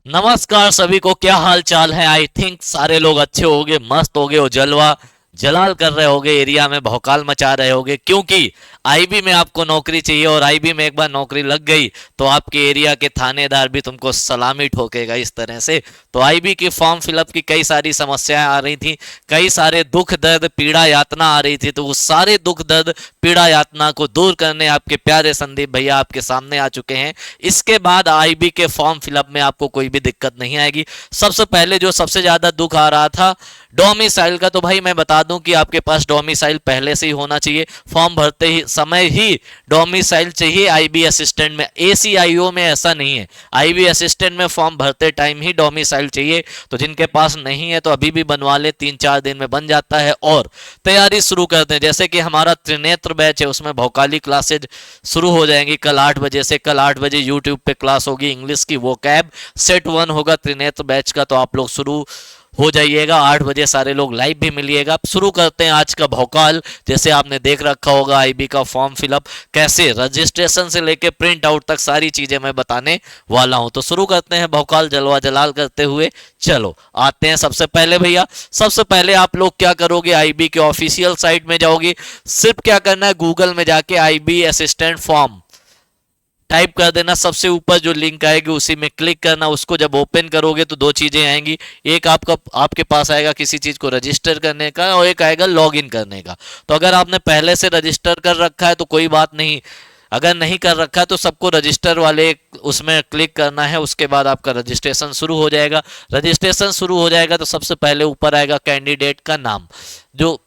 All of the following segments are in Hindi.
नमस्कार सभी को, क्या हाल चाल है। आई थिंक सारे लोग अच्छे होंगे, मस्त होंगे और जलवा जलाल कर रहे होंगे, एरिया में भौकाल मचा रहे होंगे, क्योंकि आईबी में आपको नौकरी चाहिए और आईबी में एक बार नौकरी लग गई तो आपके एरिया के थानेदार भी तुमको सलामी ठोकेगा इस तरह से। तो आईबी की फॉर्म फिलअप की कई सारी समस्याएं आ रही थी, कई सारे दुख दर्द पीड़ा यातना आ रही थी, तो उस सारे दुख दर्द पीड़ा यातना को दूर करने आपके प्यारे संदीप भैया आपके सामने आ चुके हैं। इसके बाद आईबी के फॉर्म फिलअप में आपको कोई भी दिक्कत नहीं आएगी। सबसे पहले जो सबसे ज्यादा दुख आ रहा था डोमिसाइल का, तो भाई मैं बता दूं कि आपके पास डोमिसाइल पहले से ही होना चाहिए। फॉर्म भरते ही समय ही डोमिसाइल चाहिए आईबी असिस्टेंट में, एसीआईओ में ऐसा नहीं है। आईबी असिस्टेंट में फॉर्म भरते टाइम ही डोमिसाइल चाहिए, तो जिनके पास नहीं है तो अभी भी बनवा ले, 3-4 दिन में बन जाता है। और तैयारी शुरू करते हैं, जैसे कि हमारा त्रिनेत्र बैच है उसमें भौकाली क्लासेज शुरू हो जाएंगी कल 8 बजे से। कल 8 बजे यूट्यूब पे क्लास होगी इंग्लिश की, वो कैब सेट 1 होगा त्रिनेत्र बैच का, तो आप लोग शुरू हो जाइएगा। 8 बजे सारे लोग लाइव भी मिलिएगा। शुरू करते हैं आज का भौकाल। जैसे आपने देख रखा होगा आईबी का फॉर्म फिलअप कैसे रजिस्ट्रेशन से लेके प्रिंट आउट तक सारी चीजें मैं बताने वाला हूं। तो शुरू करते हैं भौकाल जलवा जलाल करते हुए। चलो आते हैं सबसे पहले भैया, सबसे पहले आप लोग क्या करोगे, आईबी के ऑफिशियल साइट में जाओगे। सिर्फ क्या करना है, गूगल में जाके आईबी असिस्टेंट फॉर्म टाइप कर देना। सबसे ऊपर जो लिंक आएगी उसी में क्लिक करना। उसको जब ओपन करोगे तो दो चीजें आएंगी, एक आपका आपके पास आएगा किसी चीज को रजिस्टर करने का और एक आएगा लॉगिन करने का। तो अगर आपने पहले से रजिस्टर कर रखा है तो कोई बात नहीं, अगर नहीं कर रखा है तो सबको रजिस्टर वाले उसमें क्लिक करना है। उसके बाद आपका रजिस्ट्रेशन शुरू हो जाएगा। रजिस्ट्रेशन शुरू हो जाएगा तो सबसे पहले ऊपर आएगा कैंडिडेट का नाम, जो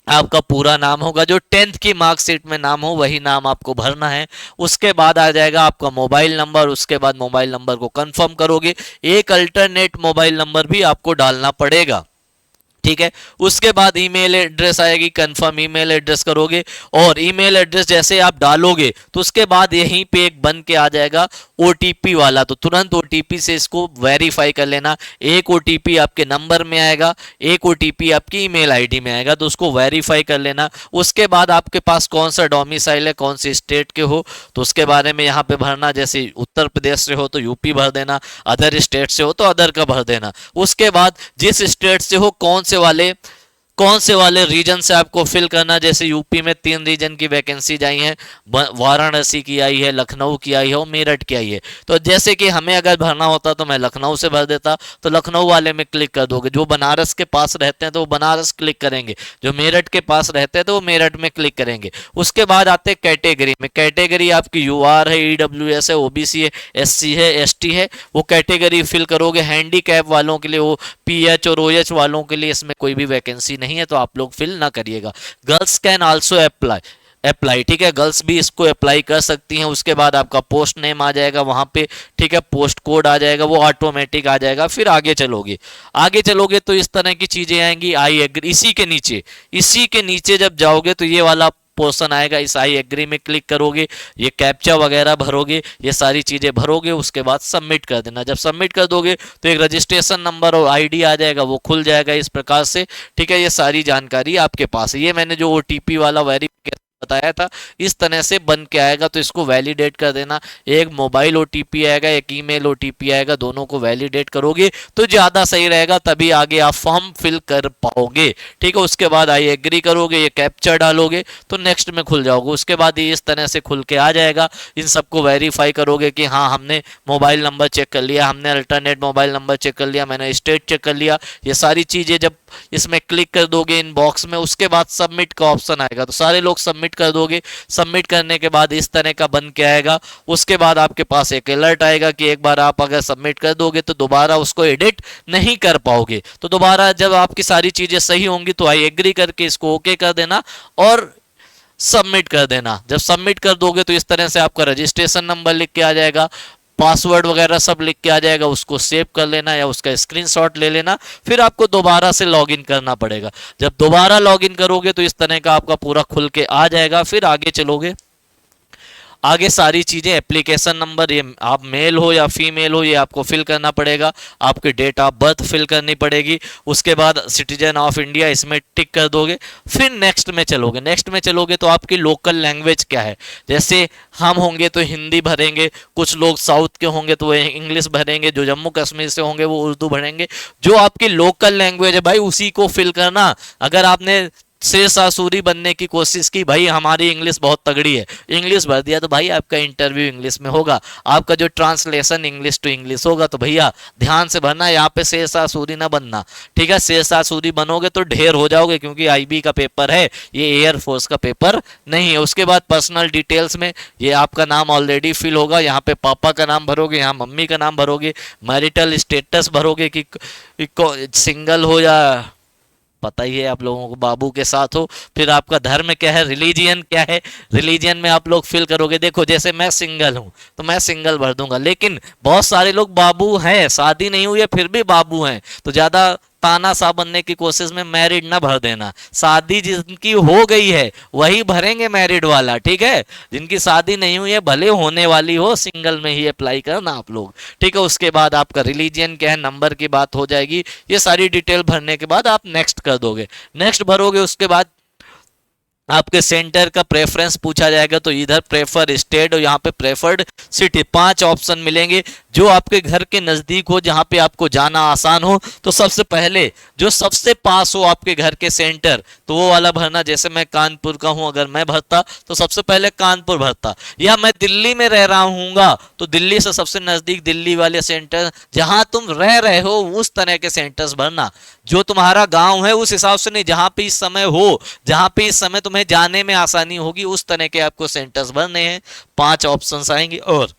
आपका पूरा नाम होगा, जो 10th की मार्कशीट में नाम हो वही नाम आपको भरना है। उसके बाद आ जाएगा आपका मोबाइल नंबर। उसके बाद मोबाइल नंबर को कंफर्म करोगे, एक अल्टरनेट मोबाइल नंबर भी आपको डालना पड़ेगा, ठीक है। उसके बाद ईमेल एड्रेस आएगी, कंफर्म ईमेल एड्रेस करोगे और ईमेल एड्रेस जैसे आप डालोगे तो उसके बाद यहीं पे एक बन के आ जाएगा ओटीपी वाला, तो तुरंत ओटीपी से इसको वेरीफाई कर लेना। एक ओटीपी आपके नंबर में आएगा, एक ओटीपी आपकी ईमेल आईडी में आएगा, तो उसको वेरीफाई कर लेना। उसके बाद आपके पास कौन सा डोमिसाइल है, कौन सी स्टेट के हो, तो उसके बारे में यहाँ पे भरना। जैसे उत्तर प्रदेश से हो तो यूपी भर देना, अदर स्टेट से हो तो अदर का भर देना। उसके बाद जिस स्टेट से हो कौन से वाले रीजन से आपको फिल करना। जैसे यूपी में 3 रीजन की वैकेंसीज आई हैं, वाराणसी की आई है, लखनऊ की आई है और मेरठ की आई है। तो जैसे कि हमें अगर भरना होता तो मैं लखनऊ से भर देता, तो लखनऊ वाले में क्लिक कर दोगे। जो बनारस के पास रहते हैं तो वो बनारस क्लिक करेंगे, जो मेरठ के पास रहते हैं तो वो मेरठ में क्लिक करेंगे। उसके बाद आते हैं कैटेगरी में। कैटेगरी आपकी यूआर है, ईडब्ल्यूएस है, ओबीसी है, एससी है, एसटी है, वो कैटेगरी फिल करोगे। हैंडीकैप वालों के लिए, वो पीएच और ओएच वालों के लिए इसमें कोई भी वैकेंसी नहीं है, तो आप लोग फिल ना करिएगा। गर्ल्स कैन आल्सो अप्लाई, ठीक है, गर्ल्स भी इसको अप्लाई कर सकती हैं। उसके बाद आपका पोस्ट नेम आ जाएगा वहां पे, ठीक है, पोस्ट कोड आ जाएगा, वो ऑटोमेटिक आ जाएगा। फिर आगे चलोगे तो इस तरह की चीजें आएंगी। आई एग्री, इसी के नीचे जब जाओगे तो ये वाला पोर्शन आएगा। इस आई एग्री में क्लिक करोगे, ये कैप्चा वगैरह भरोगे, ये सारी चीजें भरोगे। उसके बाद सबमिट कर देना। जब सबमिट कर दोगे तो एक रजिस्ट्रेशन नंबर और आईडी आ जाएगा, वो खुल जाएगा इस प्रकार से, ठीक है। ये सारी जानकारी आपके पास है। ये मैंने जो ओटीपी वाला वेरिफिकेशन बताया था इस तरह से बन के आएगा, तो इसको वैलिडेट कर देना। एक मोबाइल ओटीपी आएगा, एक ईमेल ओटीपी आएगा, दोनों को वैलिडेट करोगे तो ज्यादा सही रहेगा, तभी आगे आप फॉर्म फिल कर पाओगे, ठीक है। उसके बाद आई एग्री करोगे, ये कैप्चर डालोगे तो नेक्स्ट में खुल जाओगे। उसके बाद ये इस तरह से खुल के आ जाएगा। इन सबको वेरीफाई करोगे कि हाँ हमने मोबाइल नंबर चेक कर लिया, हमने अल्टरनेट मोबाइल नंबर चेक कर लिया, मैंने स्टेट चेक कर लिया। ये सारी चीजें जब इसमें क्लिक कर दोगे इन बॉक्स में, उसके बाद सबमिट का ऑप्शन आएगा, तो सारे लोग सबमिट कर दोगे। सबमिट करने के बाद इस तरह का बन के आएगा। उसके बाद आपके पास एक अलर्ट आएगा कि एक बार आप अगर सबमिट कर दोगे तो दोबारा उसको एडिट नहीं कर पाओगे। तो दोबारा जब आपकी सारी चीजें सही होंगी तो आई एग्री करके इसको ओके कर देना और सबमिट कर देना। जब सबमिट कर दोगे तो इस तरह से आपका रजिस्ट्रेशन नंबर लिख के आ जाएगा, पासवर्ड वगैरह सब लिख के आ जाएगा। उसको सेव कर लेना या उसका स्क्रीनशॉट ले लेना। फिर आपको दोबारा से लॉगिन करना पड़ेगा। जब दोबारा लॉगिन करोगे तो इस तरह का आपका पूरा खुल के आ जाएगा। फिर आगे चलोगे, आगे सारी चीजें, एप्लीकेशन नंबर, ये आप मेल हो या फीमेल हो ये आपको फिल करना पड़ेगा, आपकी डेट ऑफ बर्थ फिल करनी पड़ेगी, उसके बाद सिटीजन ऑफ इंडिया इसमें टिक कर दोगे। फिर नेक्स्ट में चलोगे, नेक्स्ट में चलोगे तो आपकी लोकल लैंग्वेज क्या है, जैसे हम होंगे तो हिंदी भरेंगे, कुछ लोग साउथ के होंगे तो वो इंग्लिश भरेंगे, जो जम्मू कश्मीर से होंगे वो उर्दू भरेंगे। जो आपकी लोकल लैंग्वेज है भाई उसी को फिल करना। अगर आपने शेरशाह बनने की कोशिश की, भाई हमारी इंग्लिश बहुत तगड़ी है, इंग्लिश भर दिया तो भाई आपका इंटरव्यू इंग्लिश में होगा, आपका जो ट्रांसलेशन इंग्लिश टू इंग्लिश होगा। तो भैया ध्यान से भरना, यहाँ पे शेरशाह ना बनना, ठीक है। शेरशाह बनोगे तो ढेर हो जाओगे, क्योंकि आईबी का पेपर है, ये एयरफोर्स का पेपर नहीं है। उसके बाद पर्सनल डिटेल्स में ये आपका नाम ऑलरेडी फिल होगा, यहाँ पे पापा का नाम भरोगे, यहाँ मम्मी का नाम भरोगे, मैरिटल स्टेटस भरोगे कि सिंगल हो या पता ही है आप लोगों को बाबू के साथ हो। फिर आपका धर्म क्या है, रिलीजियन क्या है, रिलीजियन में आप लोग फिल करोगे। देखो जैसे मैं सिंगल हूं तो मैं सिंगल भर दूंगा, लेकिन बहुत सारे लोग बाबू हैं, शादी नहीं हुई है फिर भी बाबू हैं, तो ज्यादा तानाशाह बनने की कोशिश में मैरिड ना भर देना। शादी जिनकी हो गई है वही भरेंगे मैरिड वाला, ठीक है। जिनकी शादी नहीं हुई है भले होने वाली हो, सिंगल में ही अप्लाई करना आप लोग, ठीक है। उसके बाद आपका रिलीजियन क्या है, नंबर की बात हो जाएगी। ये सारी डिटेल भरने के बाद आप नेक्स्ट कर दोगे, नेक्स्ट भरोगे। उसके बाद आपके सेंटर का प्रेफरेंस पूछा जाएगा, तो इधर प्रेफर स्टेट और यहाँ पे प्रेफर्ड सिटी, 5 ऑप्शन मिलेंगे। जो आपके घर के नजदीक हो, जहाँ पे आपको जाना आसान हो, तो सबसे पहले जो सबसे पास हो आपके घर के सेंटर, तो वो वाला भरना। जैसे मैं कानपुर का हूं, अगर मैं भरता तो सबसे पहले कानपुर भरता, या मैं दिल्ली में रह रहा हूँगा तो दिल्ली से सबसे नजदीक दिल्ली वाले सेंटर, जहां तुम रह रहे हो उस तरह के सेंटर्स भरना। जो तुम्हारा गांव है उस हिसाब से नहीं, जहां पे इस समय हो, जहां पे इस समय तुम्हें जाने में आसानी होगी उस तरह के आपको सेंटर्स भरने हैं। 5 ऑप्शंस आएंगे और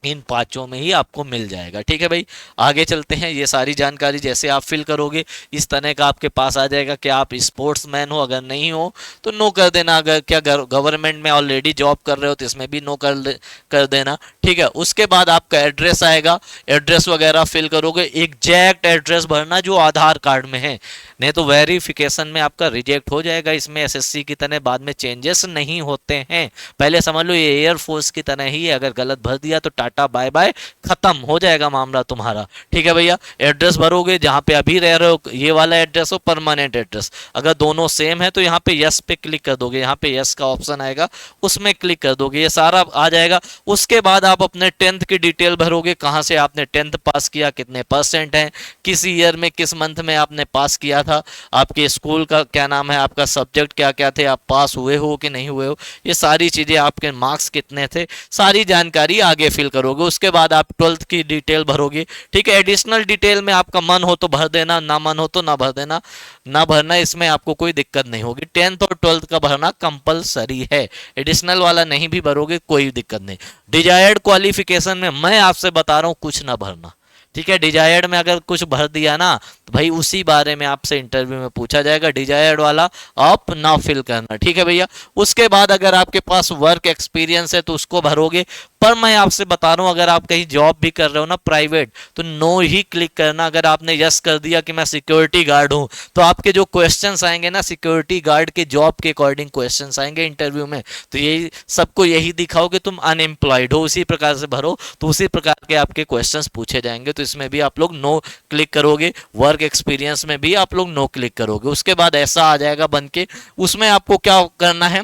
इन 5 में ही आपको मिल जाएगा, ठीक है भाई। आगे चलते हैं। ये सारी जानकारी जैसे आप फिल करोगे इस तरह का आपके पास आ जाएगा कि आप स्पोर्ट्समैन हो, अगर नहीं हो तो नो कर देना, अगर क्या गवर्नमेंट में ऑलरेडी जॉब कर रहे हो तो इसमें भी नो कर देना, ठीक है। उसके बाद आपका एड्रेस आएगा, एड्रेस वगैरह फिल करोगे, एग्जैक्ट एड्रेस भरना जो आधार कार्ड में है, नहीं तो वेरिफिकेशन में आपका रिजेक्ट हो जाएगा। इसमें एसएससी की तरह बाद में चेंजेस नहीं होते हैं, पहले समझ लो ये एयरफोर्स की तरह ही है, अगर गलत भर दिया तो टाटा बाय बाय, खत्म हो जाएगा मामला तुम्हारा, ठीक है भैया। एड्रेस भरोगे जहां पे अभी रह रहे हो, ये वाला एड्रेस हो परमानेंट एड्रेस, अगर दोनों सेम है तो यहाँ पे यस पे क्लिक कर दोगे, यहाँ पे यस का ऑप्शन आएगा उसमें क्लिक कर दोगे, ये सारा आ जाएगा। उसके बाद आप अपने 10th की डिटेल भरोगे, कहाँ से आपने 10th पास किया, कितने % हैं, किस ईयर में किस मंथ में आपने पास किया था, आपके स्कूल का क्या नाम है, आपका सब्जेक्ट क्या क्या थे, आप पास हुए हो कि नहीं हुए हो, ये सारी चीजें, आपके मार्क्स कितने थे, सारी जानकारी आगे फिल करोगे। उसके बाद आप 12th की डिटेल भरोगे, ठीक है। एडिशनल डिटेल में आपका मन हो तो भर देना, ना मन हो तो ना भर देना, ना भरना, इसमें आपको कोई दिक्कत नहीं होगी। 10th और 12th का भरना कंपलसरी है, एडिशनल वाला नहीं भी भरोगे कोई दिक्कत नहीं। डिजायर्ड क्वालिफिकेशन में मैं आपसे बता रहा हूं कुछ ना भरना, ठीक है। डिजायर्ड में अगर कुछ भर दिया ना तो भाई उसी बारे में आपसे इंटरव्यू में पूछा जाएगा, डिजायर्ड वाला आप ना फिल करना, ठीक है भैया। उसके बाद अगर आपके पास वर्क एक्सपीरियंस है तो उसको भरोगे, पर मैं आपसे बता रहा हूं अगर आप कहीं जॉब भी कर रहे हो ना प्राइवेट, तो नो ही क्लिक करना। अगर आपने यस कर दिया कि मैं सिक्योरिटी गार्ड हूं, तो आपके जो क्वेश्चंस आएंगे ना सिक्योरिटी गार्ड के जॉब के अकॉर्डिंग क्वेश्चंस आएंगे इंटरव्यू में, तो यही सबको यही दिखाओ कि तुम अनएम्प्लॉयड हो, उसी प्रकार से भरो, तो उसी प्रकार के आपके क्वेश्चंस पूछे जाएंगे। तो इसमें भी आप लोग नो क्लिक करोगे, वर्क एक्सपीरियंस में भी आप लोग नो क्लिक करोगे। उसके बाद ऐसा आ जाएगा बन के, उसमें आपको क्या करना है,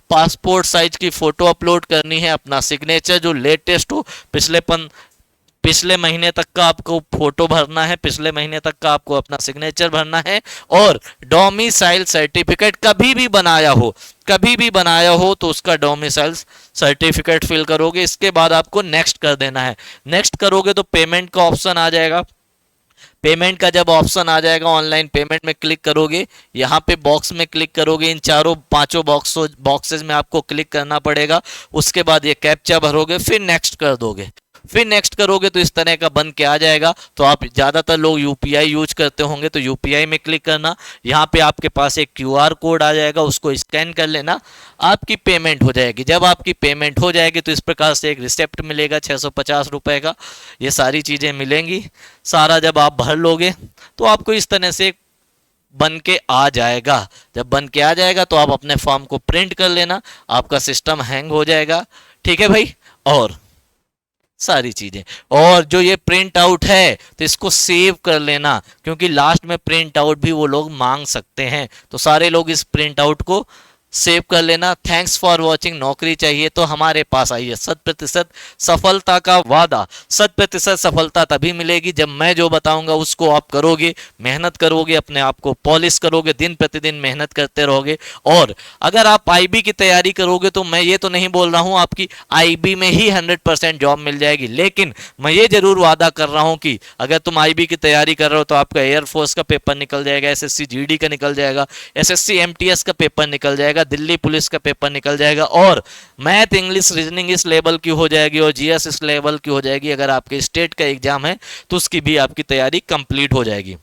पासपोर्ट साइज की फोटो अपलोड करनी है, अपना सिग्नेचर जो लेटेस्ट हो, पिछले महीने तक का आपको फोटो भरना है, पिछले महीने तक का आपको अपना सिग्नेचर भरना है, और डोमिसाइल सर्टिफिकेट कभी भी बनाया हो, कभी भी बनाया हो तो उसका डोमिसाइल सर्टिफिकेट फिल करोगे। इसके बाद आपको नेक्स्ट कर देना है। नेक्स्ट करोगे तो पेमेंट का ऑप्शन आ जाएगा, पेमेंट का जब ऑप्शन आ जाएगा ऑनलाइन पेमेंट में क्लिक करोगे, यहाँ पे बॉक्स में क्लिक करोगे, इन चारों पांचों बॉक्सेस में आपको क्लिक करना पड़ेगा। उसके बाद ये कैप्चा भरोगे, फिर नेक्स्ट कर दोगे, फिर नेक्स्ट करोगे तो इस तरह का बन के आ जाएगा। तो आप ज्यादातर लोग यूपीआई यूज करते होंगे तो यूपीआई में क्लिक करना, यहाँ पे आपके पास एक क्यूआर कोड आ जाएगा, उसको स्कैन कर लेना, आपकी पेमेंट हो जाएगी। जब आपकी पेमेंट हो जाएगी तो इस प्रकार से एक रिसिप्ट मिलेगा 650 रुपए का, ये सारी चीजें मिलेंगी। सारा जब आप भर लोगे तो आपको इस तरह से बन के आ जाएगा। जब बन के आ जाएगा तो आप अपने फॉर्म को प्रिंट कर लेना, आपका सिस्टम हैंग हो जाएगा, ठीक है भाई। और सारी चीजें, और जो ये प्रिंट आउट है तो इसको सेव कर लेना, क्योंकि लास्ट में प्रिंट आउट भी वो लोग मांग सकते हैं, तो सारे लोग इस प्रिंट आउट को सेव कर लेना। थैंक्स फॉर वॉचिंग नौकरी चाहिए तो हमारे पास आइए। 100% सफलता का वादा। 100% सफलता तभी मिलेगी जब मैं जो बताऊंगा उसको आप करोगे, मेहनत करोगे, अपने आप को पॉलिश करोगे, दिन प्रतिदिन मेहनत करते रहोगे। और अगर आप आईबी की तैयारी करोगे तो मैं ये तो नहीं बोल रहा हूं आपकी आईबी में ही 100% जॉब मिल जाएगी, लेकिन मैं ये जरूर वादा कर रहा हूं कि अगर तुम आईबी की तैयारी कर रहे हो तो आपका एयरफोर्स का पेपर निकल जाएगा, एसएससी जीडी का निकल जाएगा, एसएससी एमटीएस का पेपर निकल जाएगा, दिल्ली पुलिस का पेपर निकल जाएगा, और मैथ इंग्लिश रीजनिंग इस लेवल की हो जाएगी और जीएस इस लेवल की हो जाएगी। अगर आपके स्टेट का एग्जाम है तो उसकी भी आपकी तैयारी कंप्लीट हो जाएगी।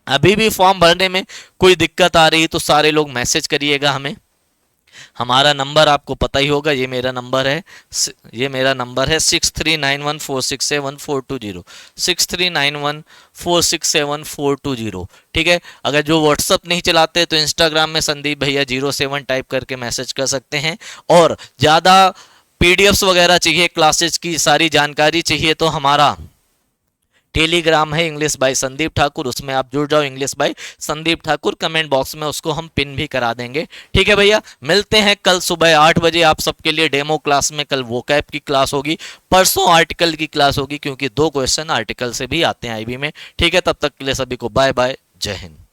अभी भी फॉर्म भरने में कोई दिक्कत आ रही तो सारे लोग मैसेज करिएगा हमें। हमारा नंबर आपको पता ही होगा, ये मेरा नंबर है, 6391467420, 6391467420। ठीक है। अगर जो व्हाट्सअप नहीं चलाते तो इंस्टाग्राम में संदीप भैया 07 टाइप करके मैसेज कर सकते हैं। और ज़्यादा पीडीएफ्स वगैरह चाहिए, क्लासेज की सारी जानकारी चाहिए तो हमारा टेलीग्राम है इंग्लिश बाय संदीप ठाकुर, उसमें आप जुड़ जाओ। English by Sandeep Thakur, comment box में उसको हम पिन भी करा देंगे। ठीक है भैया, मिलते हैं कल सुबह 8 बजे आप सबके लिए डेमो क्लास में। कल वोकैब की क्लास होगी, परसों आर्टिकल की क्लास होगी, क्योंकि 2 क्वेश्चन आर्टिकल से भी आते हैं आईबी में। ठीक है, तब तक के लिए सभी को बाय बाय, जय हिंद।